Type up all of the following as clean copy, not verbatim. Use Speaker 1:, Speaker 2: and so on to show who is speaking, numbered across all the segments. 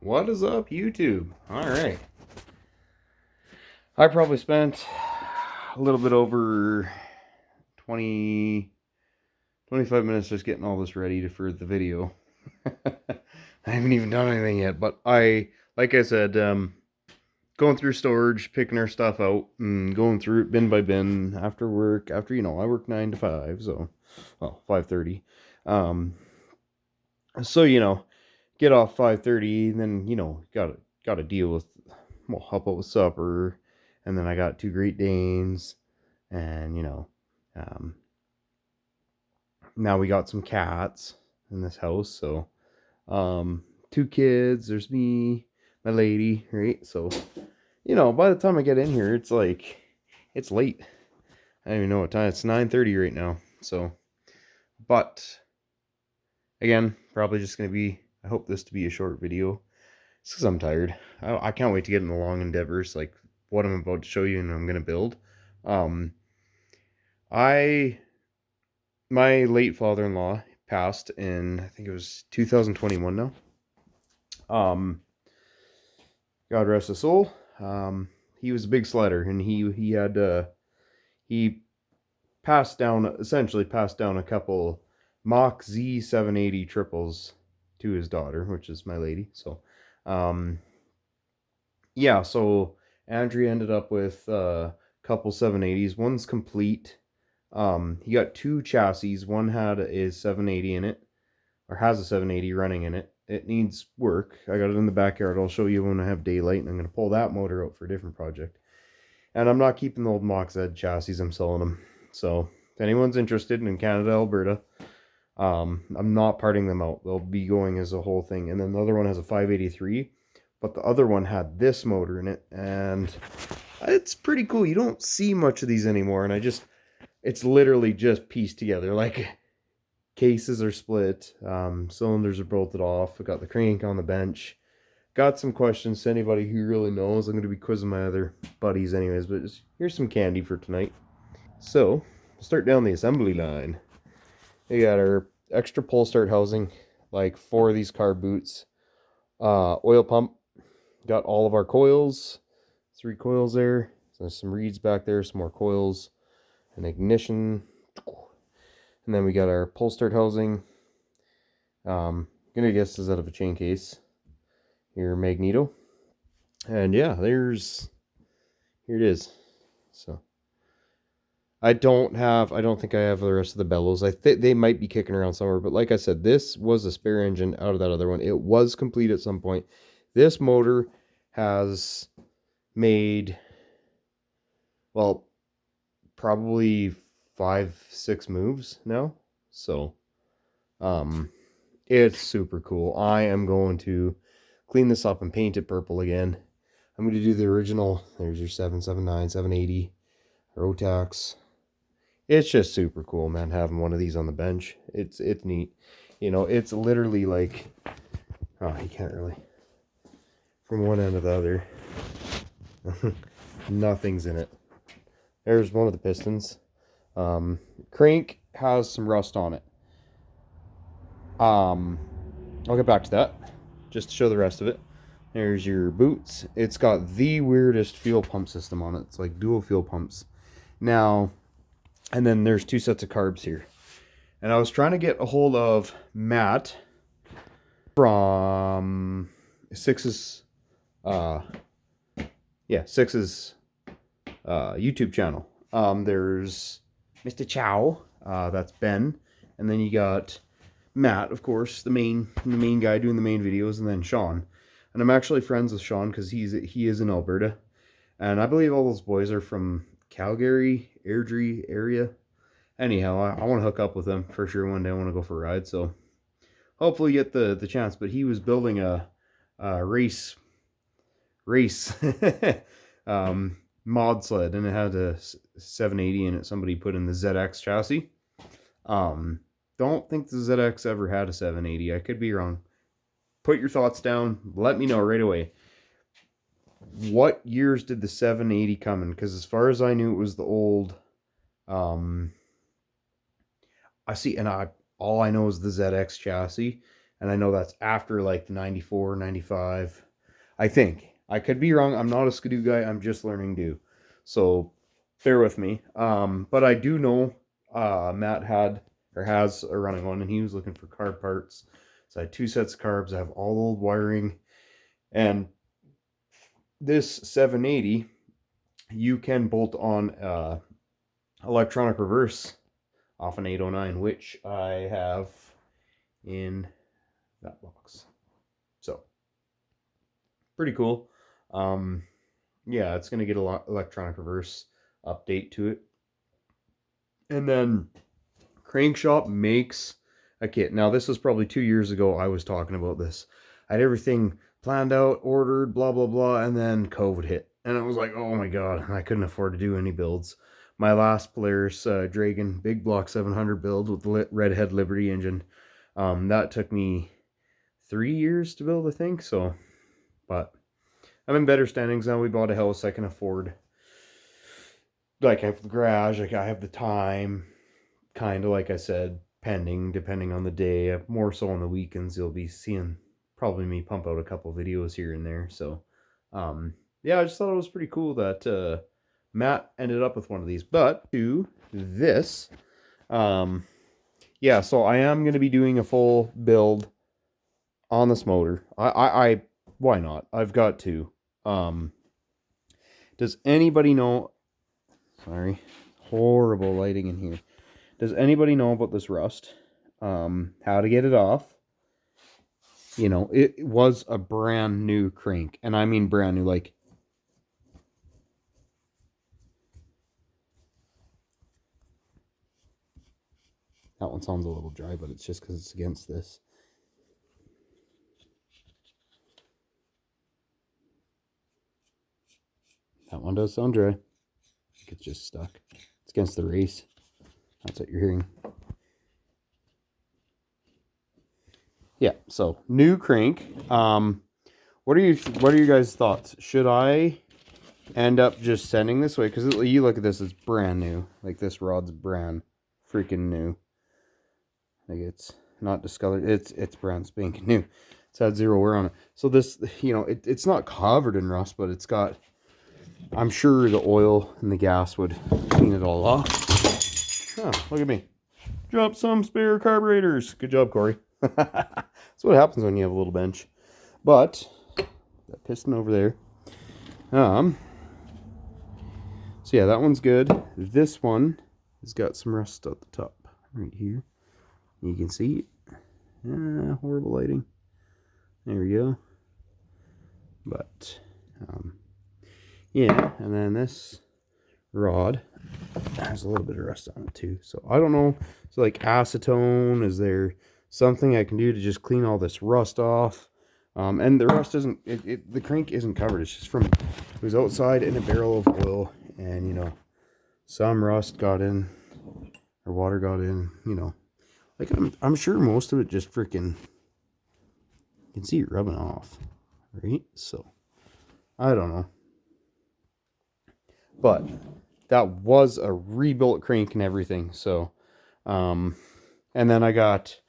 Speaker 1: What is up, YouTube? All right. I probably spent a little bit over 20, 25 minutes just getting all this ready for the video. I haven't even done anything yet, but like I said, going through storage, picking our stuff out, and going through it bin by bin after work. I work 9 to 5, so, well, 5:30. Um, so, get off 5:30, then, gotta deal with, well, help out with supper, and then I got two Great Danes, and um, now we got some cats in this house. So two kids, there's me, my lady, right? So by the time I get in here, it's like it's late. I don't even know what time. It's 9:30 right now. So, but again, probably just gonna be. I hope this to be a short video. It's because I'm tired. I can't wait to get in the long endeavors like what I'm about to show you and I'm gonna build. Um, I my late father-in-law passed in, I think it was 2021 now. God rest his soul. He was a big sledder, and he essentially passed down a couple Mach Z 780 triples to his daughter, which is my lady. So, um, yeah. So Andrea ended up with a couple 780s. One's complete. He got two chassis. One had a 780 in it, or has a 780 running in it. It needs work. I got it in the backyard. I'll show you when I have daylight, and I'm going to pull that motor out for a different project. And I'm not keeping the old Mach Z chassis. I'm selling them. So if anyone's interested in Canada, Alberta, I'm not parting them out. They'll be going as a whole thing. And then the other one has a 583, but the other one had this motor in it, and it's pretty cool. You don't see much of these anymore, and it's literally just pieced together. Like, cases are split, cylinders are bolted off. I got the crank on the bench. Got some questions to anybody who really knows. I'm going to be quizzing my other buddies anyways, but here's some candy for tonight. So, we'll start down the assembly line. We got our extra pull start housing, like 4 of these car boots. Oil pump. Got all of our coils. 3 coils there. So there's some reeds back there, some more coils. An ignition. And then we got our pull start housing. Gonna guess is out of a chain case. Your magneto. And yeah, here it is. So I don't think I have the rest of the bellows. I think they might be kicking around somewhere, but like I said, this was a spare engine out of that other one. It was complete at some point. This motor has made, well, probably 5-6 moves now. So it's super cool. I am going to clean this up and paint it purple again. I'm going to do the original. There's your 779, 780, Rotax. It's just super cool, man, having one of these on the bench. It's neat. It's literally like, oh, you can't really, from one end to the other. Nothing's in it. There's one of the pistons. Crank has some rust on it. I'll get back to that just to show the rest of it. There's your boots. It's got the weirdest fuel pump system on it. It's like dual fuel pumps. Now, and then there's 2 sets of carbs here. And I was trying to get a hold of Matt from Six's Six's YouTube channel. There's Mr. Chow, that's Ben, and then you got Matt, of course, the main guy doing the main videos, and then Sean. And I'm actually friends with Sean because he is in Alberta, and I believe all those boys are from Calgary, Airdrie area. Anyhow, I want to hook up with them for sure one day. I want to go for a ride, so hopefully get the chance. But he was building a race mod sled, and it had a 780 in it. Somebody put in the ZX chassis. Don't think the ZX ever had a 780. I could be wrong. Put your thoughts down. Let me know right away. What years did the 780 come in? Because as far as I knew, it was the old. I see, and all I know is the ZX chassis, And I know that's after like the 94, 95. I think. I could be wrong. I'm not a Skidoo guy. I'm just learning to. So bear with me. But I do know Matt had or has a running one, and he was looking for carb parts. So I had 2 sets of carbs. I have all the old wiring. And this 780, you can bolt on electronic reverse off an 809, which I have in that box. So pretty cool. Yeah, it's gonna get a lot electronic reverse update to it. And then Crankshop makes a kit. Now this was probably 2 years ago. I was talking about this. I had everything planned out, ordered, blah blah blah, and then COVID hit, and it was like, oh my god, I couldn't afford to do any builds. My last Polaris Dragon big block 700 build with the Redhead Liberty engine, that took me 3 years to build, I think. So, but I'm in better standings now. We bought a house. I can afford, like, I have the garage, like I have the time, kind of, like I said, depending on the day. More so on the weekends, you'll be seeing probably me pump out a couple videos here and there. So yeah, I just thought it was pretty cool that Matt ended up with one of these. But to this, yeah, so I am going to be doing a full build on this motor. I why not? I've got to. Does anybody know, sorry, horrible lighting in here. Does anybody know about this rust? How to get it off? You know, it was a brand new crank, and I mean brand new. Like, that one sounds a little dry, but it's just because it's against this. That one does sound dry. I think it's just stuck. It's against the race. That's what you're hearing. Yeah, so new crank. What are your guys' thoughts? Should I end up just sending this way? Because you look at this, it's brand new. Like, this rod's brand freaking new. Like, it's not discolored. It's brand spanking new. It's had 0 wear on it. So this, you know, it's not covered in rust, but it's got, I'm sure the oil and the gas would clean it all off. Oh, look at me. Drop some spare carburetors. Good job, Corey. That's what happens when you have a little bench. But that piston over there. So yeah, that one's good. This one has got some rust at the top right here. You can see it. Horrible lighting. There we go. But yeah, and then this rod has a little bit of rust on it too. So I don't know. So, like, acetone, is there something I can do to just clean all this rust off? And the rust isn't, the crank isn't covered. It's just from, it was outside in a barrel of oil, and, you know, some rust got in, or water got in, you know. Like, I'm sure most of it just freaking, you can see it rubbing off, right? So, I don't know. But that was a rebuilt crank and everything. So, and then I got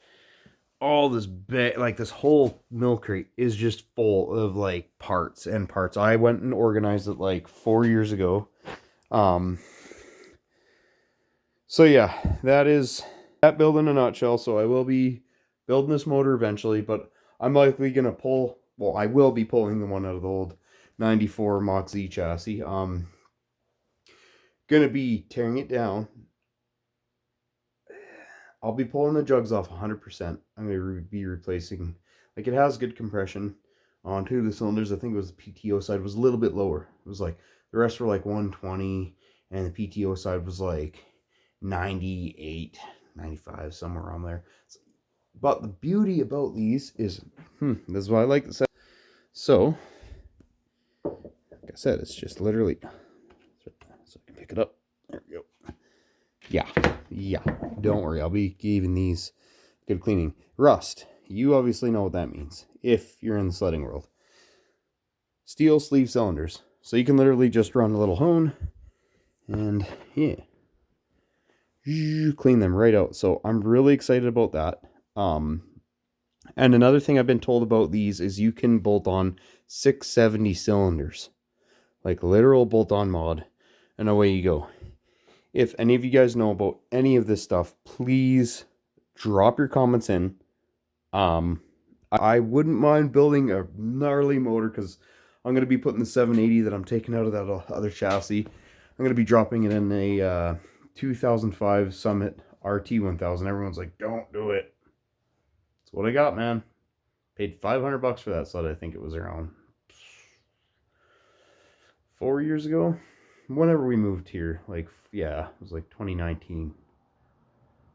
Speaker 1: all this like, this whole milk crate is just full of, like, parts and parts. I went and organized it like 4 years ago. So yeah, that is that build in a nutshell. So I will be building this motor eventually, but I'm likely gonna pull, well, I will be pulling the one out of the old 94 Mach Z chassis. Gonna be tearing it down. I'll be pulling the jugs off 100%. I'm gonna be replacing, like, it has good compression on 2 of the cylinders. I think it was the PTO side was a little bit lower. It was like, the rest were like 120, and the PTO side was like 98, 95, somewhere around there. But the beauty about these is, this is what I like to say. So, like I said, it's just literally, so I can pick it up. There we go. Yeah, don't worry, I'll be giving these good cleaning. Rust, you obviously know what that means if you're in the sledding world. Steel sleeve cylinders, so you can literally just run a little hone and, yeah, clean them right out. So I'm really excited about that. And another thing I've been told about these is you can bolt on 670 cylinders, like literal bolt on mod, and away you go. If any of you guys know about any of this stuff, please drop your comments in. I wouldn't mind building a gnarly motor because I'm going to be putting the 780 that I'm taking out of that other chassis. I'm going to be dropping it in a 2005 Summit RT1000. Everyone's like, don't do it. That's what I got, man. Paid $500 for that sled. I think it was around 4 years ago. Whenever we moved here, like, yeah, it was like 2019.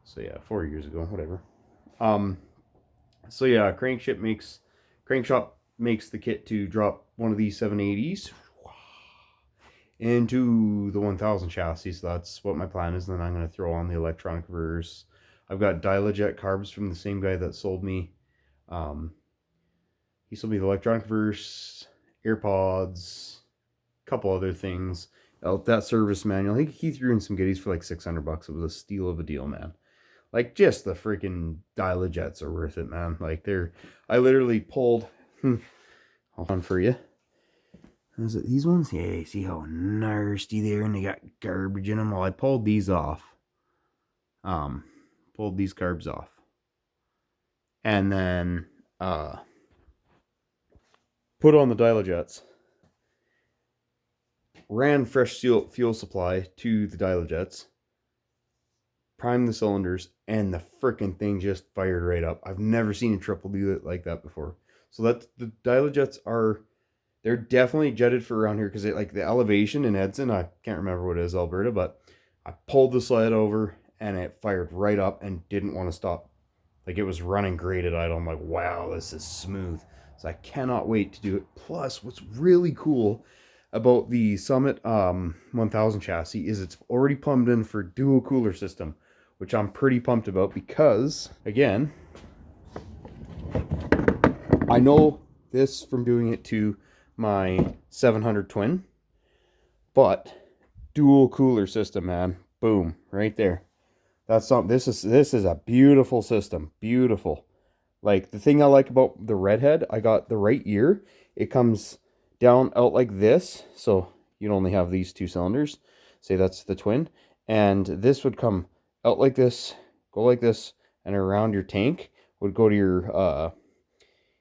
Speaker 1: So yeah, 4 years ago, whatever. So yeah, Crankshop makes the kit to drop one of these 780s into the 1000 chassis. So that's what my plan is. And then I'm going to throw on the electronic converters. I've got Dialojet carbs from the same guy that sold me. He sold me the electronic converters, AirPods, a couple other things. That service manual. He threw in some goodies for like $600. It was a steal of a deal, man. Like, just the freaking Dialojets are worth it, man. Like, I literally pulled, hold on for you. Is it these ones? Yeah, see how nasty they are, and they got garbage in them? Well, I pulled these off. Pulled these carbs off. And then, put on the Dialojets. Ran fresh fuel supply to the Dialojets. Primed the cylinders, and the freaking thing just fired right up. I've never seen a triple do it like that before. So that the Dialojets they're definitely jetted for around here because like the elevation in Edson, I can't remember what it is, Alberta, but I pulled the sled over and it fired right up and didn't want to stop. Like, it was running great at idle. I'm like, wow, this is smooth. So I cannot wait to do it. Plus, what's really cool about the Summit 1000 chassis is it's already plumbed in for dual cooler system, which I'm pretty pumped about because, again, I know this from doing it to my 700 twin, but dual cooler system, man. Boom, right there. That's something. This is a beautiful system. Beautiful. Like, the thing I like about the Redhead, I got the right ear. It comes down out like this, so you'd only have these two cylinders. Say that's the twin, and this would come out like this, go like this, and around your tank would go to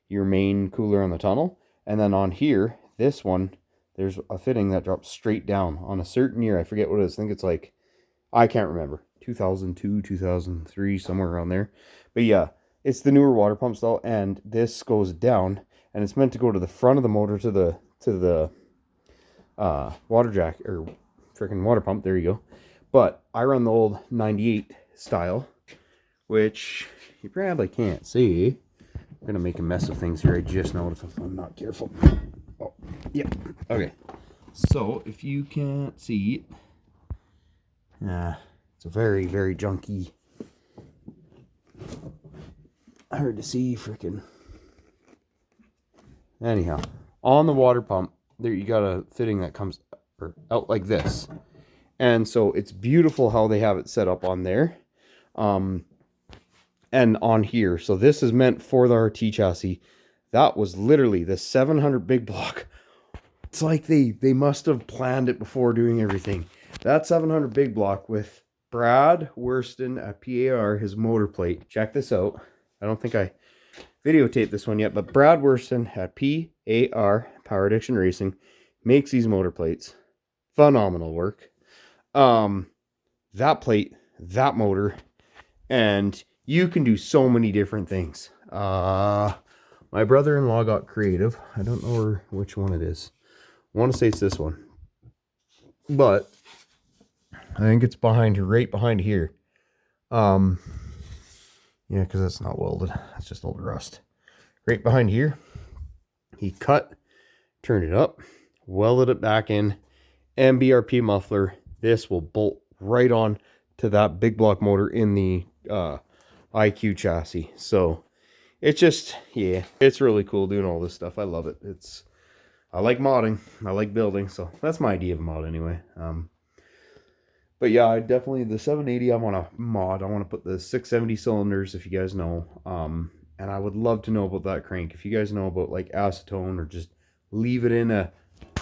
Speaker 1: your main cooler on the tunnel. And then on here, this one, there's a fitting that drops straight down on a certain year. I forget what it is. I think it's like, I can't remember, 2002, 2003, somewhere around there. But yeah, it's the newer water pump style, and this goes down, and it's meant to go to the front of the motor to the water jack, or freaking water pump. There you go. But I run the old 98 style, which you probably can't see. I'm gonna make a mess of things here. I just noticed if I'm not careful. Oh, yeah. Okay. So if you can't see, it's a very, very junky, hard to see, freaking. Anyhow, on the water pump, there you got a fitting that comes out like this, and so it's beautiful how they have it set up on there, and on here. So this is meant for the RT chassis. That was literally the 700 big block. It's like they must have planned it before doing everything. That 700 big block with Brad Worston at PAR, his motor plate. Check this out. I don't think I videotaped this one yet, but Brad Worston at PAR, Power Addiction Racing, makes these motor plates. Phenomenal work. That plate, that motor, and you can do so many different things. My brother-in-law got creative. I don't know which one it is. I want to say it's this one, but I think it's right behind here. Yeah, because that's not welded. That's just old rust. Right behind here, he cut, turned it up, welded it back in, MBRP muffler. This will bolt right on to that big block motor in the IQ chassis. So it's just, yeah, it's really cool doing all this stuff. I love it. I like modding. I like building. So that's my idea of a mod anyway. But yeah, I definitely, the 780, I want to mod. I want to put the 670 cylinders, if you guys know. And I would love to know about that crank. If you guys know about like acetone, or just leave it in a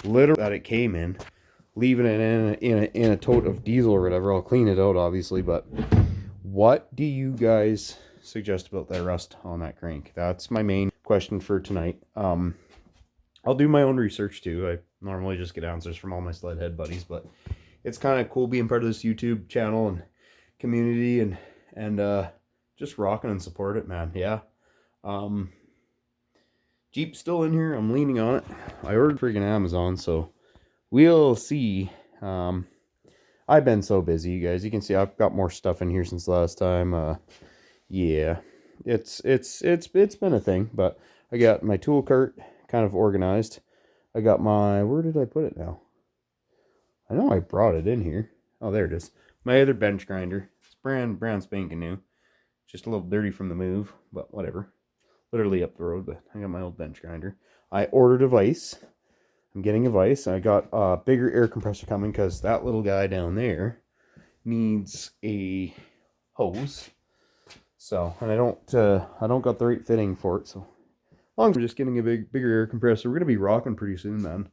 Speaker 1: litter that it came in, leaving it in a tote of diesel or whatever. I'll clean it out, obviously, but what do you guys suggest about that rust on that crank? That's my main question for tonight. I'll do my own research too. I normally just get answers from all my sled head buddies, but it's kind of cool being part of this YouTube channel and community, and just rocking and support it, man. Yeah. Jeep's still in here. I'm leaning on it. I ordered freaking Amazon, so we'll see. I've been so busy, you guys. You can see I've got more stuff in here since last time. Yeah, it's been a thing, but I got my tool cart kind of organized. I got my, where did I put it now? I know I brought it in here. Oh, there it is. My other bench grinder. It's brand spanking new. Just a little dirty from the move, but whatever. Literally up the road, but I got my old bench grinder. I ordered a vise. I'm getting a vise. I got a bigger air compressor coming because that little guy down there needs a hose. So, and I don't got the right fitting for it. So, as long as we're just getting a bigger air compressor, we're gonna be rocking pretty soon, man.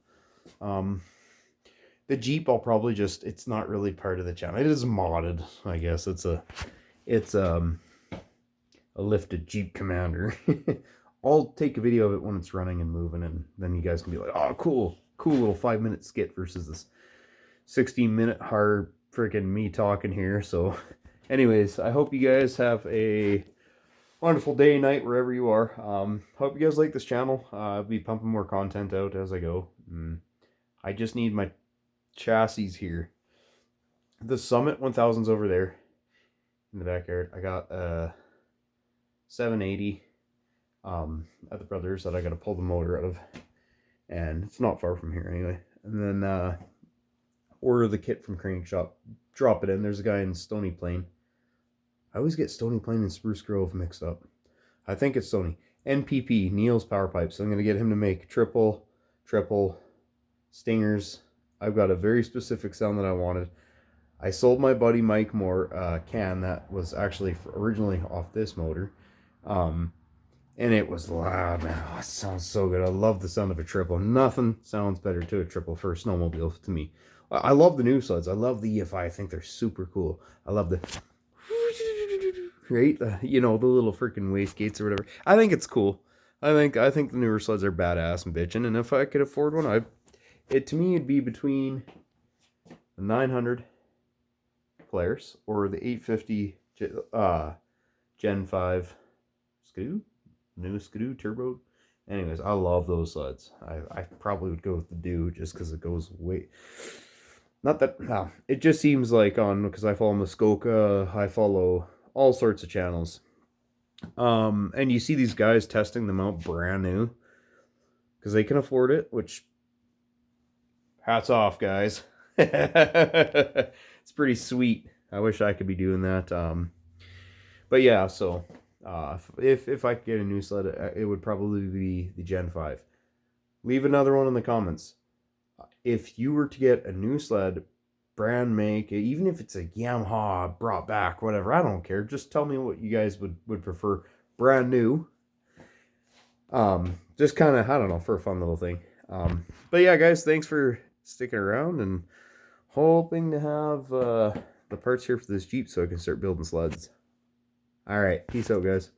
Speaker 1: The Jeep, I'll probably just, it's not really part of the channel. It is modded, I guess. It's a lifted Jeep Commander. I'll take a video of it when it's running and moving, and then you guys can be like, oh, cool little 5-minute skit versus this 16-minute hard freaking me talking here. So anyways, I hope you guys have a wonderful day, night, wherever you are. Hope you guys like this channel. I'll be pumping more content out as I go. I just need my chassis here. The Summit 1000's over there in the backyard. I got 780 at the Brothers that I gotta pull the motor out of, and it's not far from here anyway. And then order the kit from Crank Shop, drop it in. There's a guy in Stony Plain. I always get Stony Plain and Spruce Grove mixed up. I think it's Stony. NPP, Neil's Power Pipes. So I'm gonna get him to make triple stingers. I've got a very specific sound that I wanted. I sold my buddy Mike Moore a can that was actually originally off this motor. And it was loud, man. Oh, it sounds so good. I love the sound of a triple. Nothing sounds better to a triple for a snowmobile to me. I love the new sleds. I love the EFI. I think they're super cool. I love the, right? You know, the little freaking wastegates or whatever. I think it's cool. I think the newer sleds are badass and bitchin'. And if I could afford one, to me it'd be between the 900 Polaris or the 850 Gen 5 Skidoo. New Skidoo Turbo. Anyways, I love those sleds. I probably would go with the Do just because it goes way. Not that, it just seems like because I follow Muskoka, I follow all sorts of channels. And you see these guys testing them out brand new because they can afford it, which hats off, guys. It's pretty sweet. I wish I could be doing that. But yeah, so if I could get a new sled, it would probably be the Gen 5. Leave another one in the comments. If you were to get a new sled, brand make, even if it's a Yamaha brought back, whatever, I don't care. Just tell me what you guys would prefer. Brand new. Just kind of, I don't know, for a fun little thing. But yeah, guys, thanks for sticking around and hoping to have the parts here for this Jeep so I can start building sleds. All right, peace out, guys.